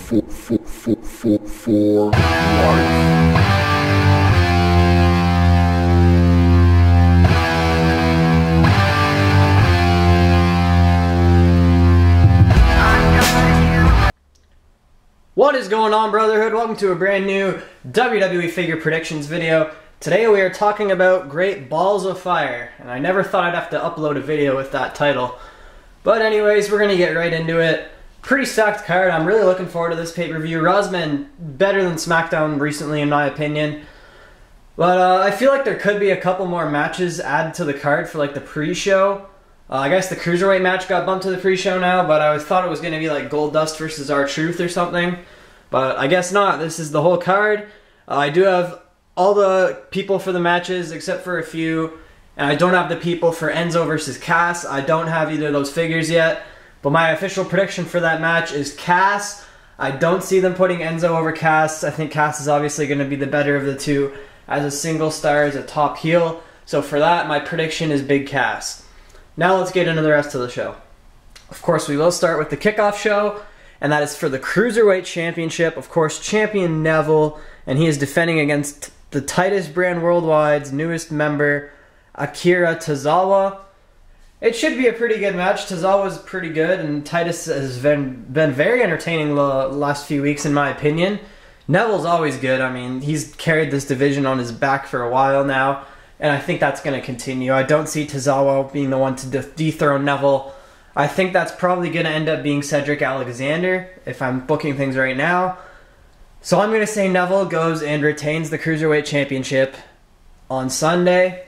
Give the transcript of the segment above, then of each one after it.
for life. What is going on, Brotherhood? Welcome to a brand new WWE figure predictions video. Today we are talking about Great Balls of Fire, and I never thought I'd have to upload a video with that title. But anyways, we're gonna get right into it. Pretty stacked card. I'm really looking forward to this pay-per-view. Raw's been better than SmackDown recently, in my opinion. But I feel like there could be a couple more matches added to the card for like the pre-show. I guess the Cruiserweight match got bumped to the pre-show now, but I thought it was going to be like Goldust versus R-Truth or something. But I guess not. This is the whole card. I do have all the people for the matches except for a few. And I don't have the people for Enzo versus Cass. I don't have either of those figures yet. But my official prediction for that match is Cass. I don't see them putting Enzo over Cass. I think Cass is obviously going to be the better of the two as a single star, as a top heel. So for that, my prediction is Big Cass. Now let's get into the rest of the show. Of course, we will start with the kickoff show, and that is for the Cruiserweight Championship. Of course, champion Neville, and he is defending against the Titus brand worldwide's newest member, Akira Tozawa. It should be a pretty good match. Tozawa's pretty good, and Titus has been very entertaining the last few weeks, in my opinion. Neville's always good. I mean, he's carried this division on his back for a while now. And I think that's going to continue. I don't see Tozawa being the one to dethrone Neville. I think that's probably going to end up being Cedric Alexander, if I'm booking things right now. So I'm going to say Neville goes and retains the Cruiserweight Championship on Sunday.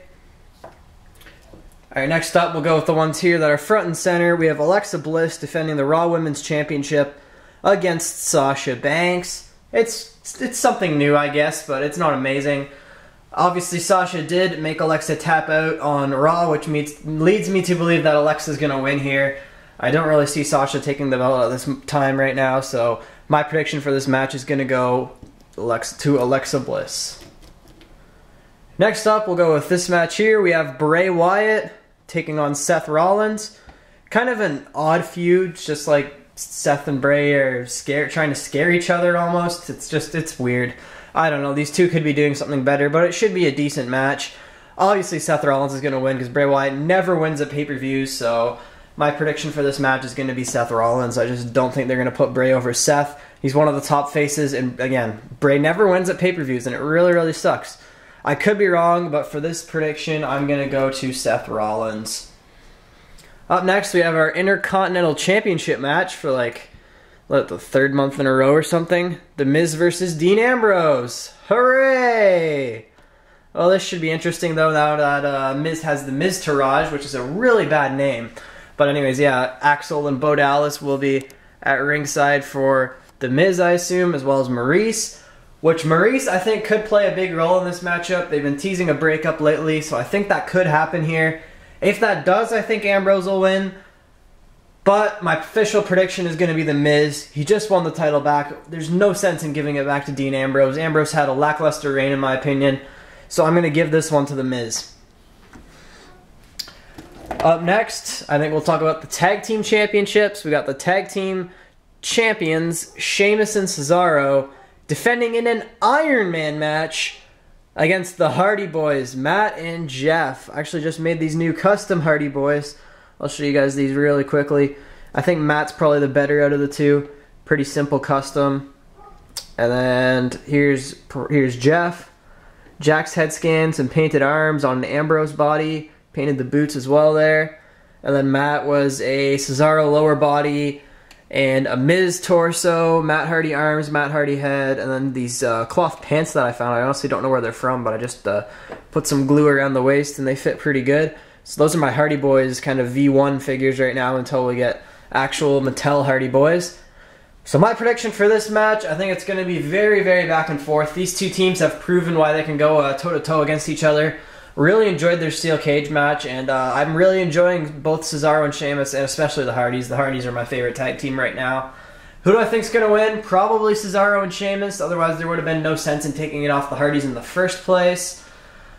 Alright, next up we'll go with the ones here that are front and center. We have Alexa Bliss defending the Raw Women's Championship against Sasha Banks. It's something new, I guess, but it's not amazing. Obviously, Sasha did make Alexa tap out on Raw, which leads me to believe that Alexa's going to win here. I don't really see Sasha taking the belt at this time right now, so my prediction for this match is going to go to Alexa Bliss. Next up, we'll go with this match here. We have Bray Wyatt taking on Seth Rollins. Kind of an odd feud, just like Seth and Bray are trying to scare each other almost. It's weird. I don't know, these two could be doing something better, but it should be a decent match. Obviously, Seth Rollins is going to win because Bray Wyatt never wins at pay-per-views, so my prediction for this match is going to be Seth Rollins. I just don't think they're going to put Bray over Seth. He's one of the top faces, and again, Bray never wins at pay-per-views, and it really, really sucks. I could be wrong, but for this prediction, I'm going to go to Seth Rollins. Up next, we have our Intercontinental Championship match for like the third month in a row or something. The Miz versus Dean Ambrose. Hooray! Well, this should be interesting though, now that Miz has the Miz-Tourage, which is a really bad name. But anyways, yeah, Axel and Bo Dallas will be at ringside for the Miz, I assume, as well as Maurice. Which Maurice, I think, could play a big role in this matchup. They've been teasing a breakup lately, so I think that could happen here. If that does, I think Ambrose will win. But my official prediction is going to be The Miz. He just won the title back. There's no sense in giving it back to Dean Ambrose. Ambrose had a lackluster reign, in my opinion. So I'm going to give this one to The Miz. Up next, I think we'll talk about the Tag Team Championships. We got the Tag Team Champions, Sheamus and Cesaro, defending in an Iron Man match against the Hardy Boys, Matt and Jeff. I actually just made these new custom Hardy Boys. I'll show you guys these really quickly. I think Matt's probably the better out of the two. Pretty simple custom. And then here's Jeff. Jack's head scans and painted arms on an Ambrose body. Painted the boots as well there. And then Matt was a Cesaro lower body and a Miz torso, Matt Hardy arms, Matt Hardy head, and then these cloth pants that I found. I honestly don't know where they're from, but I just put some glue around the waist and they fit pretty good. So those are my Hardy Boys kind of V1 figures right now until we get actual Mattel Hardy Boys. So my prediction for this match, I think it's going to be very, very back and forth. These two teams have proven why they can go toe-to-toe against each other. Really enjoyed their steel cage match, and I'm really enjoying both Cesaro and Sheamus, and especially the Hardys. The Hardys are my favorite tag team right now. Who do I think is going to win? Probably Cesaro and Sheamus, otherwise there would have been no sense in taking it off the Hardys in the first place.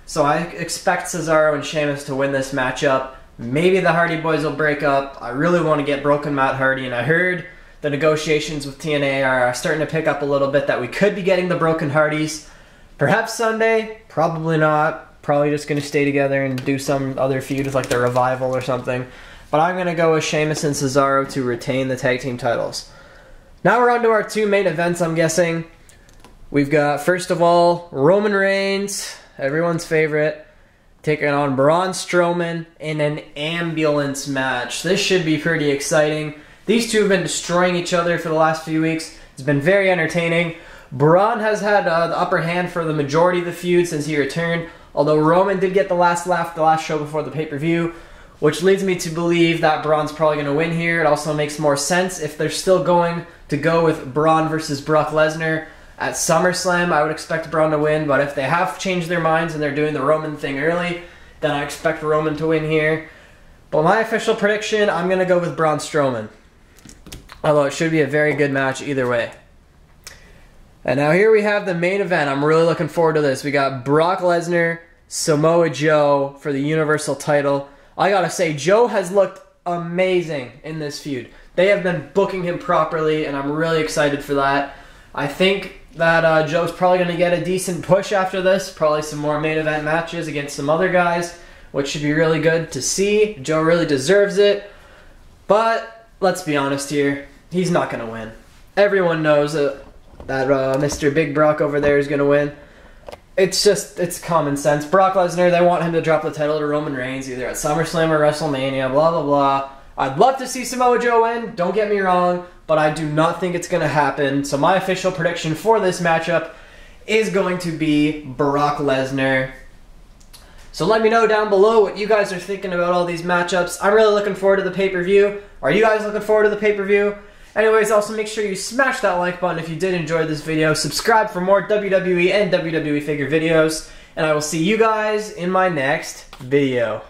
So I expect Cesaro and Sheamus to win this matchup. Maybe the Hardy Boys will break up. I really want to get Broken Matt Hardy, and I heard the negotiations with TNA are starting to pick up a little bit, that we could be getting the Broken Hardys. Perhaps Sunday, probably not. Probably just going to stay together and do some other feud with like the Revival or something. But I'm going to go with Sheamus and Cesaro to retain the tag team titles. Now we're on to our 2 main events, I'm guessing. We've got, first of all, Roman Reigns, everyone's favorite, taking on Braun Strowman in an ambulance match. This should be pretty exciting. These two have been destroying each other for the last few weeks. It's been very entertaining. Braun has had the upper hand for the majority of the feud since he returned, although Roman did get the last laugh the last show before the pay-per-view, which leads me to believe that Braun's probably going to win here. It also makes more sense if they're still going to go with Braun versus Brock Lesnar at SummerSlam. I would expect Braun to win, but if they have changed their minds and they're doing the Roman thing early, then I expect Roman to win here. But my official prediction, I'm going to go with Braun Strowman. Although it should be a very good match either way. And now here we have the main event. I'm really looking forward to this. We got Brock Lesnar, Samoa Joe for the Universal title. I gotta say, Joe has looked amazing in this feud. They have been booking him properly, and I'm really excited for that. I think that Joe's probably going to get a decent push after this. Probably some more main event matches against some other guys, which should be really good to see. Joe really deserves it. But let's be honest here. He's not going to win. Everyone knows that Mr. Big Brock over there is going to win. It's common sense. Brock Lesnar, they want him to drop the title to Roman Reigns, either at SummerSlam or WrestleMania, blah, blah, blah. I'd love to see Samoa Joe win, don't get me wrong, but I do not think it's going to happen. So my official prediction for this matchup is going to be Brock Lesnar. So let me know down below what you guys are thinking about all these matchups. I'm really looking forward to the pay-per-view. Are you guys looking forward to the pay-per-view? Anyways, also make sure you smash that like button if you did enjoy this video. Subscribe for more WWE and WWE figure videos. And I will see you guys in my next video.